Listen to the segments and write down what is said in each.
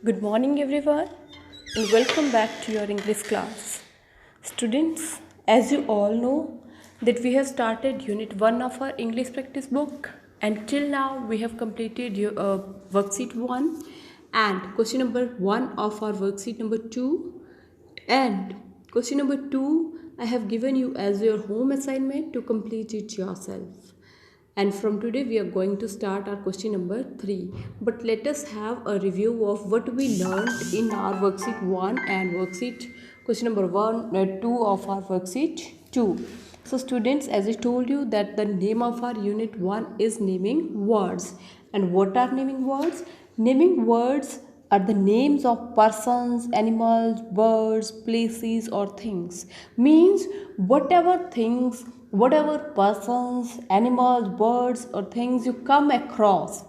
Good morning, everyone, and welcome back to your English class. Students, as you all know, that we have started Unit 1 of our English practice book, and till now we have completed your worksheet 1 and question number 1 of our worksheet number 2. And question number 2, I have given you as your home assignment to complete it yourself. And from today we are going to start our question number 3. But let us have a review of what we learned in our worksheet 1 and worksheet question number 2 of our worksheet 2. So students, as I told you that the name of our unit 1 is naming words. And what are naming words? Naming words are the names of persons, animals, birds, places or things. Means whatever things, whatever persons, animals, birds or things you come across,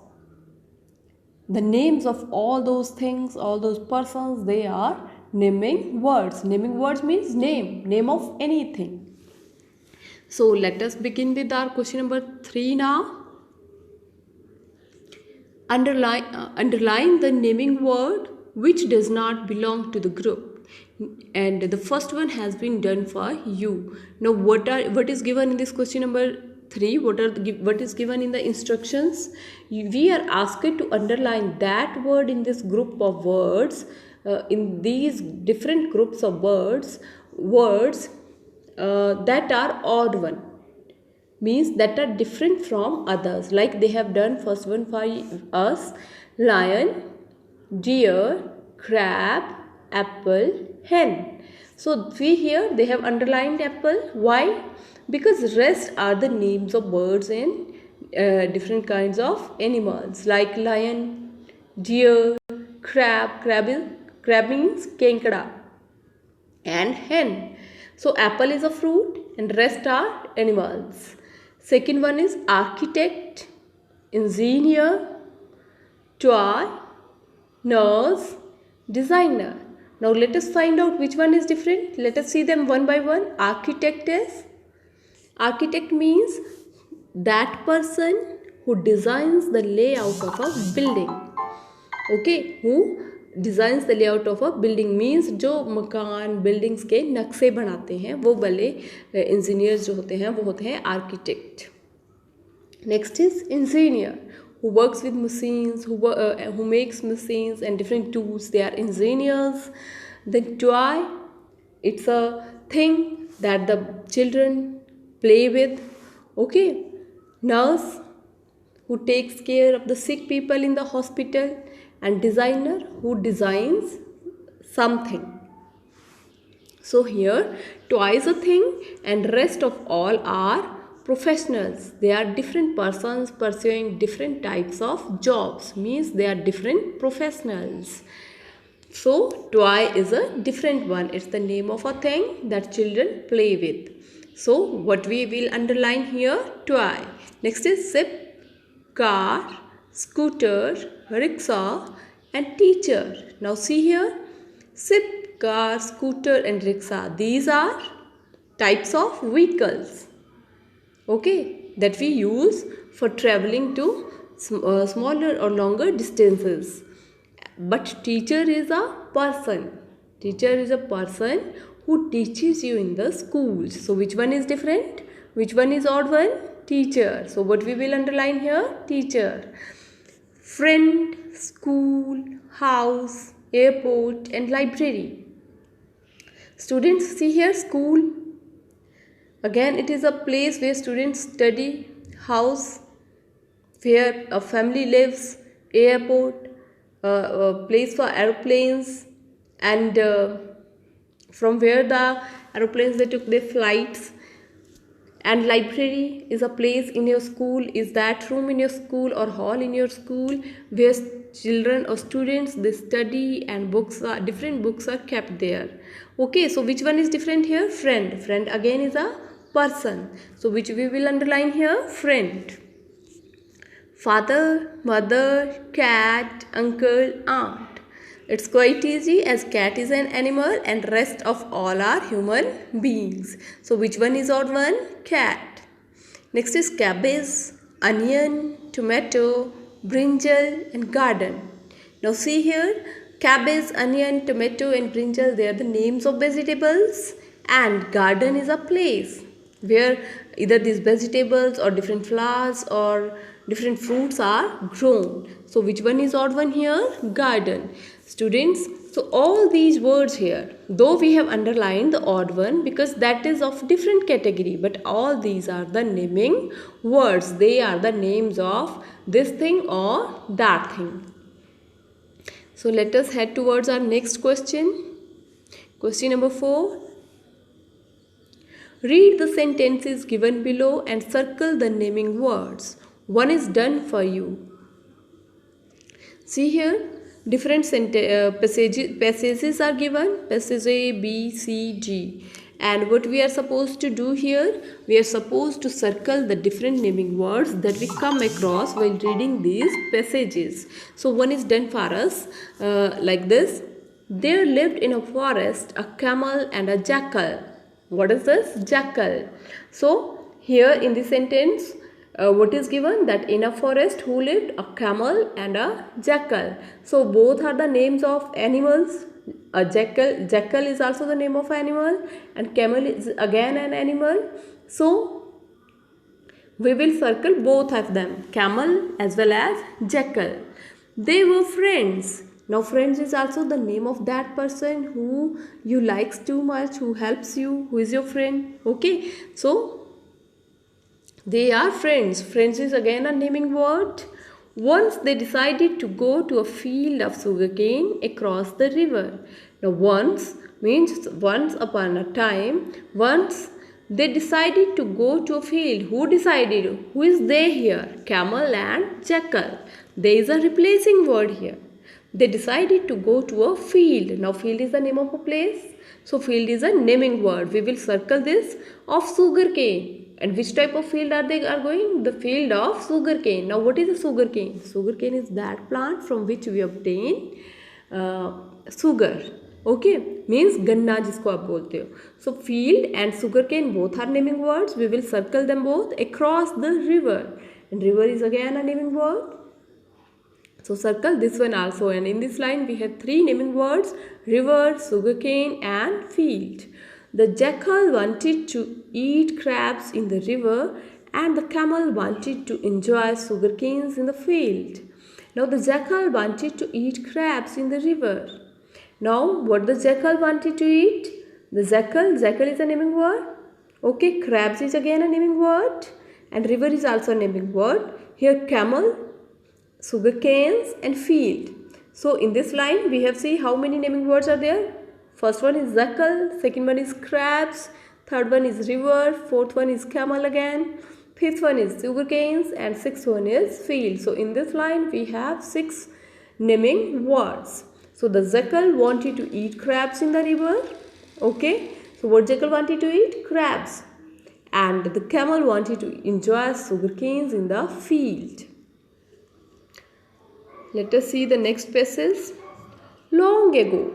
the names of all those things, all those persons, they are naming words. Naming words means name of anything. So let us begin with our question number 3 now. Underline the naming word which does not belong to the group, and the first one has been done for you. Now what is given in this question number 3? What is given in the instructions? We are asked to underline that word in this group of words, in these different groups of words that are odd one, means that are different from others, like they have done first one for us: lion, deer, crab, apple, hen. So we here they have underlined apple. Why? Because rest are the names of birds and different kinds of animals, like lion, deer, crab means kenkada, and hen. So apple is a fruit and rest are animals. Second one is architect, engineer, toy, nurse, designer. Now let us find out which one is different. Let us see them one by one. Architect means that person who designs the layout of a building. Okay, who designs the layout of a building means जो मकान buildings के नक्शे बनाते हैं वो वाले engineers जो होते हैं वो होते हैं architect. Next is engineer who works with machines, who makes machines and different tools, they are engineers. Then toy, it's a thing that the children play with. Okay, nurse, who takes care of the sick people in the hospital, and designer, who designs something. So here toy is a thing and rest of all are professionals. They are different persons pursuing different types of jobs, means they are different professionals. So toy is a different one. It's the name of a thing that children play with. So what we will underline here? Toy. Next is ship, car, scooter, rickshaw and teacher. Now see here, ship, car, scooter and rickshaw, these are types of vehicles, okay, that we use for traveling to smaller or longer distances. But teacher is a person. Teacher is a person who teaches you in the schools. So which one is different? Which one is odd one? Teacher. So what we will underline here? Teacher. Friend, school, house, airport and library. Students, see here, school. Again, it is a place where students study. House, where a family lives. Airport, a place for aeroplanes, and from where the aeroplanes they took their flights. And library is a place in your school, is that room in your school or hall in your school where children or students they study and different books are kept there. Okay, so which one is different here? Friend. Friend again is a person. So which we will underline here? Friend. Father, mother, cat, uncle, aunt. It's quite easy as cat is an animal and rest of all are human beings. So which one is odd one? Cat. Next is cabbage, onion, tomato, brinjal and garden. Now see here, Cabbage, onion, tomato and brinjal, they are the names of vegetables. And garden is a place where either these vegetables or different flowers or different fruits are grown. So which one is odd one here? Garden. Students, so all these words here, though we have underlined the odd one because that is of different category, but all these are the naming words. They are the names of this thing or that thing. So let us head towards our next question. Question number 4. Read the sentences given below and circle the naming words. One is done for you. See here, different passages are given. Passage A, B, C, G. And what we are supposed to do here, we are supposed to circle the different naming words that we come across while reading these passages. So one is done for us like this. There lived in a forest a camel and a jackal. What is this? Jackal. So here in the sentence, what is given? That in a forest who lived? A camel and a jackal. So both are the names of animals. A jackal is also the name of animal and camel is again an animal. So we will circle both of them, camel as well as jackal. They were friends. Now friends is also the name of that person who you likes too much, who helps you, who is your friend. Okay, so they are friends. Friends is again a naming word. Once they decided to go to a field of sugarcane across the river. Now once means once upon a time. Once they decided to go to a field. Who decided? Who is they here? Camel and jackal. There is a replacing word here. They decided to go to a field. Now field is the name of a place. So field is a naming word. We will circle this of sugarcane. And which type of field are they going? The field of sugarcane. Now what is a sugarcane? Sugarcane is that plant from which we obtain sugar. Okay, means ganna जिसको आप बोलते हो. So field and sugarcane both are naming words. We will circle them both across the river. And river is again a naming word. So circle this one also, and in this line we have 3 naming words: river, sugarcane and field. The jackal wanted to eat crabs in the river and the camel wanted to enjoy sugarcanes in the field. Now the jackal wanted to eat crabs in the river. Now what the jackal wanted to eat? The jackal is a naming word. Okay, crabs is again a naming word and river is also a naming word. Here camel, sugarcanes and field. So in this line we have see how many naming words are there. First one is jackal, second one is crabs, third one is river, fourth one is camel again, fifth one is sugarcanes and sixth one is field. So in this line we have 6 naming words. So the jackal wanted to eat crabs in the river. Okay, so what jackal wanted to eat? Crabs. And the camel wanted to enjoy sugarcanes in the field. Let us see the next passage. Long ago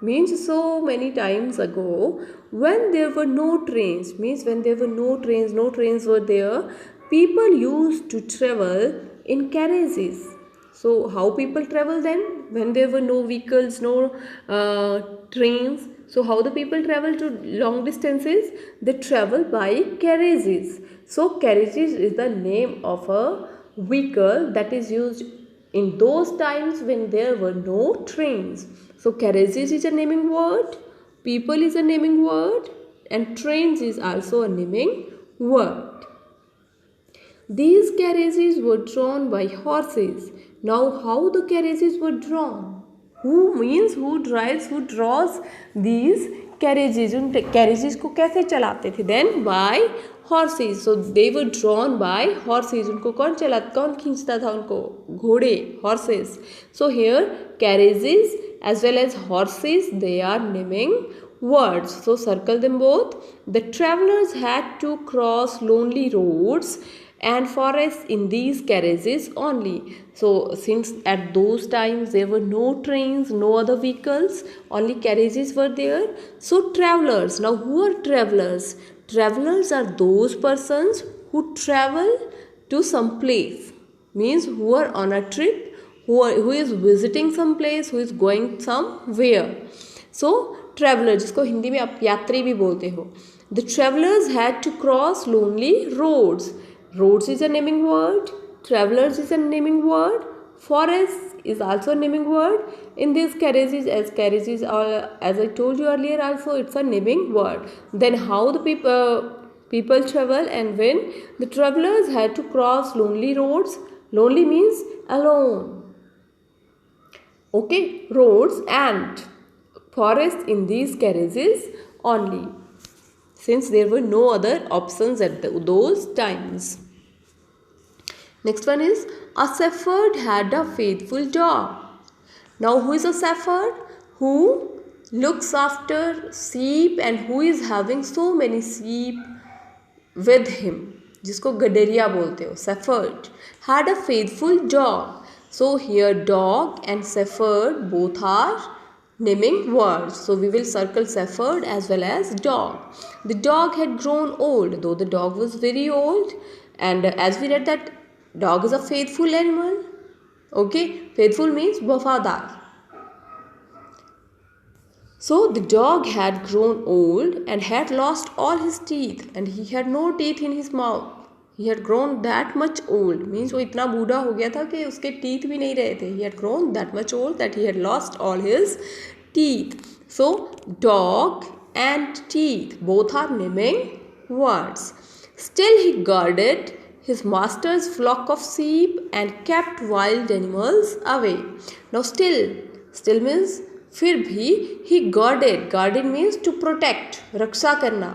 means so many times ago, when there were no trains, means when there were no trains were there, people used to travel in carriages. So how people travel then? When there were no vehicles, no trains, so how the people travel to long distances? They travel by carriages. So carriages is the name of a vehicle that is used in those times when there were no trains. So carriages is a naming word, people is a naming word and trains is also a naming word. These carriages were drawn by horses. Now how the carriages were drawn? Who draws these carriages? उन carriages को कैसे चलाते थे? Then by horses. So they were drawn by horses. उनको कौन खींचता था उनको? घोड़े, horses. So here carriages as well as horses, they are naming words. So circle them both. The travelers had to cross lonely roads and forests in these carriages only. So since at those times there were no trains, no other vehicles, only carriages were there. So travelers. Now who are travelers? Travelers are those persons who travel to some place. Means who are on a trip, who is visiting some place, who is going somewhere. So traveler, जिसको हिंदी में आप यात्री भी बोलते हो. The travelers had to cross lonely roads. Roads is a naming word. Travelers is a naming word. Forest is also a naming word. In these carriages, as I told you earlier, also it's a naming word. Then how the people travel, and when the travelers had to cross lonely roads. Lonely means alone. Okay, roads and forest in these carriages only, since there were no other options at those times. Next one is, a shepherd had a faithful dog. Now who is a shepherd? Who looks after sheep and who is having so many sheep with him, जिसको गडरिया बोलते हो. Shepherd had a faithful dog. So here dog and shepherd both are naming words. So we will circle shepherd as well as dog. The dog had grown old, though the dog was very old, and as we read that dog is a faithful animal. Okay, faithful means wafadar. So the dog had grown old and had lost all his teeth, and he had no teeth in his mouth. He had grown that much old, means वो इतना बूढ़ा हो गया था कि उसके teeth भी नहीं रहे थे. He had grown that much old that he had lost all his teeth. So dog and teeth both are naming words. Still he guarded his master's flock of sheep and kept wild animals away. Now still means फिर भी. He guarded means to protect, रक्षा करना,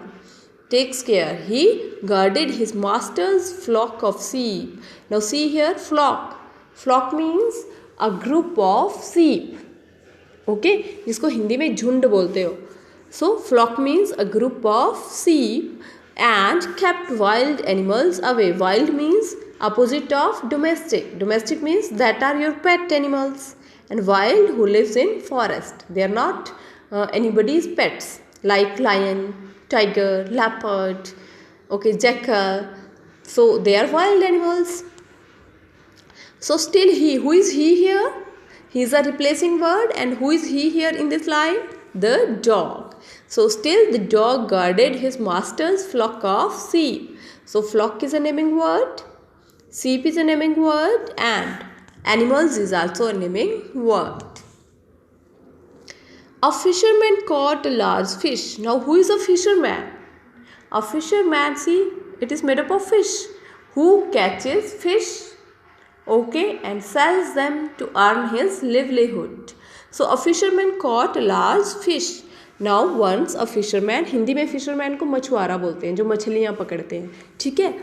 takes care. He guarded his master's flock of sheep. Now see here, flock means a group of sheep. Okay, जिसको हिंदी में झुंड बोलते हो. So flock means a group of sheep and kept wild animals away. Wild means opposite of domestic. Domestic means that are your pet animals, and wild who lives in forest. They are not anybody's pets, like lion, tiger, leopard, okay, jackal. So they are wild animals. So still he, who is he here? He is a replacing word, and who is he here in this line? The dog. So still the dog guarded his master's flock of sheep. So flock is a naming word, sheep is a naming word, and animals is also a naming word. A fisherman caught a large fish. Now who is a fisherman? A fisherman, see, it is made up of fish. Who catches fish, okay, and sells them to earn his livelihood. So a fisherman caught a large fish. Now once a fisherman, Hindi में fisherman को मछुआरा बोलते हैं, जो मछलियाँ पकड़ते हैं, ठीक है.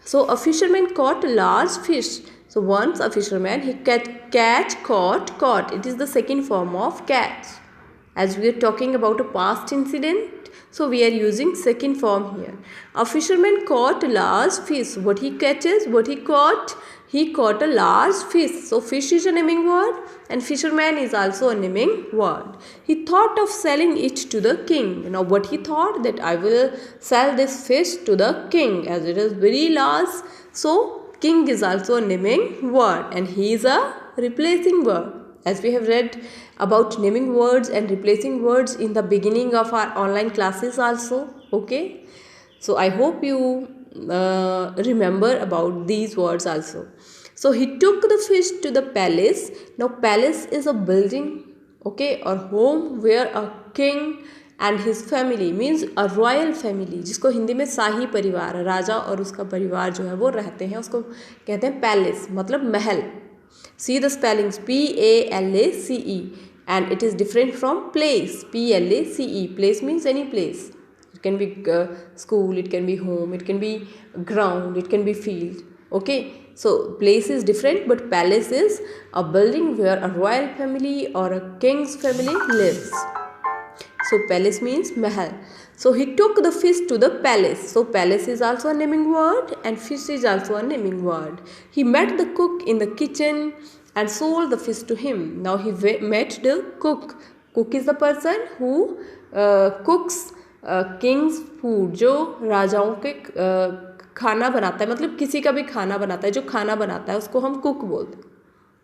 So a fisherman caught a large fish. So once a fisherman, he caught. It is the second form of catch. As we are talking about a past incident, so we are using second form here. A fisherman caught a large fish. What he catches, what he caught? He caught a large fish. So fish is a naming word and fisherman is also a naming word. He thought of selling it to the king. Now what he thought? That I will sell this fish to the king as it is very large. So king is also a naming word and he is a replacing word. As we have read about naming words and replacing words in the beginning of our online classes also. Okay. So I hope you remember about these words also. So he took the fish to the palace. Now palace is a building, okay, or home where a king and his family, means a royal family, जिसको हिंदी में शाही परिवार, राजा और उसका परिवार जो है वो रहते हैं, उसको कहते हैं पैलेस, मतलब महल. See the spellings, P-A-L-A-C-E, and it is different from place, P-L-A-C-E. Place means any place. It can be school, it can be home, it can be ground, it can be field. Okay, so place is different, but palace is a building where a royal family or a king's family lives. So palace means mahal. So he took the fish to the palace. So palace is also a naming word and fish is also a naming word. He met the cook in the kitchen and sold the fish to him. Now he met the cook. Cook is the person who cooks king's food, जो राजाओं के खाना बनाता है, मतलब किसी का भी खाना बनाता है, जो खाना बनाता है उसको हम कुक बोलते हैं.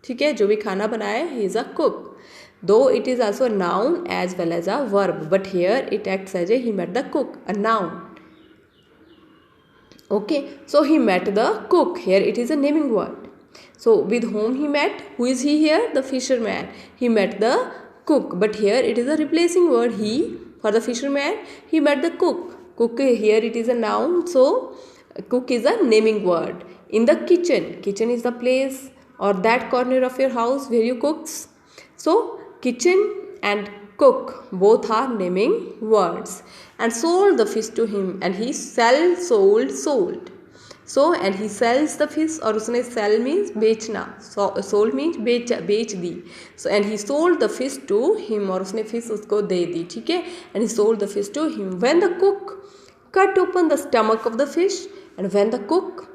ठीक है, जो भी खाना बनाए he is a cook. Though it is also a noun as well as a verb, but here it acts as a he met the cook, a noun. Okay, so he met the cook. Here it is a naming word. So with whom he met? Who is he here? The fisherman. He met the cook, but here it is a replacing word. He for the fisherman. He met the cook. Cook here it is a noun. So cook is a naming word. In the kitchen. Kitchen is the place or that corner of your house where you cooks. So kitchen and cook both are naming words. And sold the fish to him, and he sold. So and he sells the fish, और उसने sell means बेचना, sold means बेच दी. So and he sold the fish to him, और उसने fish उसको दे दी. ठीक है, and he sold the fish to him. When the cook cut open the stomach of the fish, and when the cook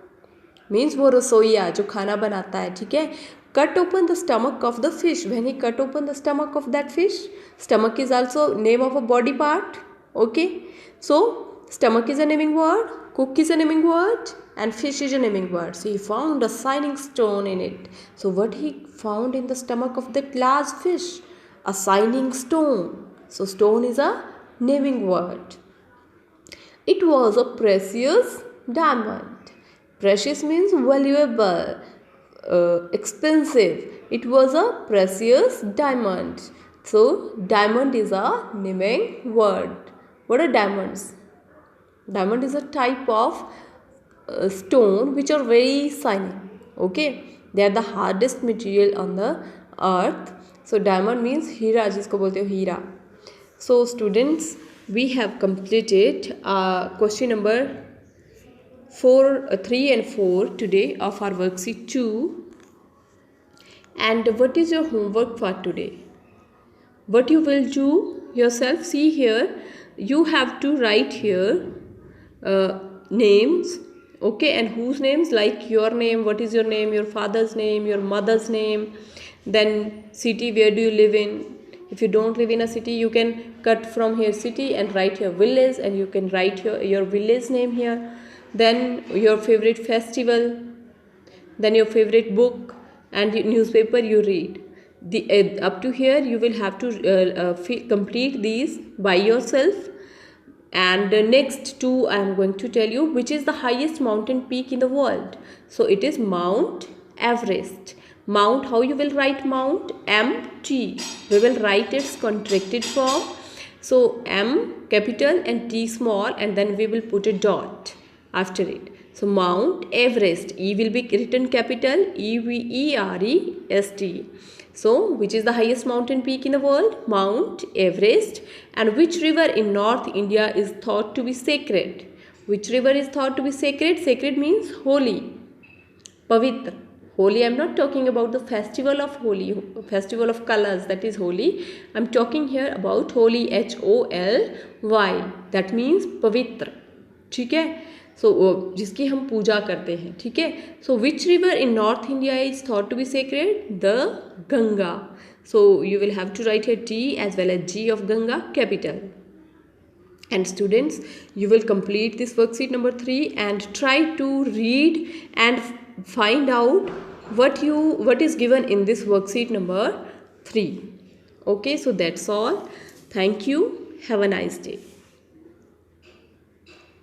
means वो रसोइया जो खाना बनाता है. ठीक है, cut open the stomach of the fish. When he cut open the stomach of that fish, stomach is also name of a body part. Okay, so stomach is a naming word, cook is a naming word, and fish is a naming word. So he found a shining stone in it. So what he found in the stomach of that large fish? A shining stone. So stone is a naming word. It was a precious diamond. Precious means valuable, expensive. It was a precious diamond. So diamond is a naming word. What are diamonds? Diamond is a type of stone which are very shiny. Okay, they are the hardest material on the earth. So diamond means हीरा, जिसको बोलते हो हीरा. So students, we have completed question number 3 and 4 today of our worksheet 2. And what is your homework for today? What you will do yourself? See here, you have to write here names. Okay, and whose names? Like your name, what is your name, your father's name, your mother's name, then city, where do you live in. If you don't live in a city, you can cut from here city and write your village, and you can write your village name here. Then your favorite festival, then your favorite book and newspaper you read. Up to here you will have to complete these by yourself. And next two I am going to tell you which is the highest mountain peak in the world. So it is Mount Everest. Mount, how you will write Mount? MT. We will write its contracted form. So M capital and T small, and then we will put a dot after it. So Mount Everest. E will be written capital, EVEREST. So which is the highest mountain peak in the world? Mount Everest. And which river in North India is thought to be sacred? Which river is thought to be sacred? Sacred means holy, Pavitra. Holi, I am not talking about the festival of Holi, festival of colors, that is Holi. I am talking here about Holi, HOLY. That means Pavitra. ठीक है, so जिसकी हम पूजा करते हैं. ठीक है, so which river in North India is thought to be sacred? The Ganga. So you will have to write here T as well as G of Ganga, capital. And students, you will complete this worksheet number 3 and try to read and find out what is given in this worksheet number 3. Okay, so that's all. Thank you. Have a nice day.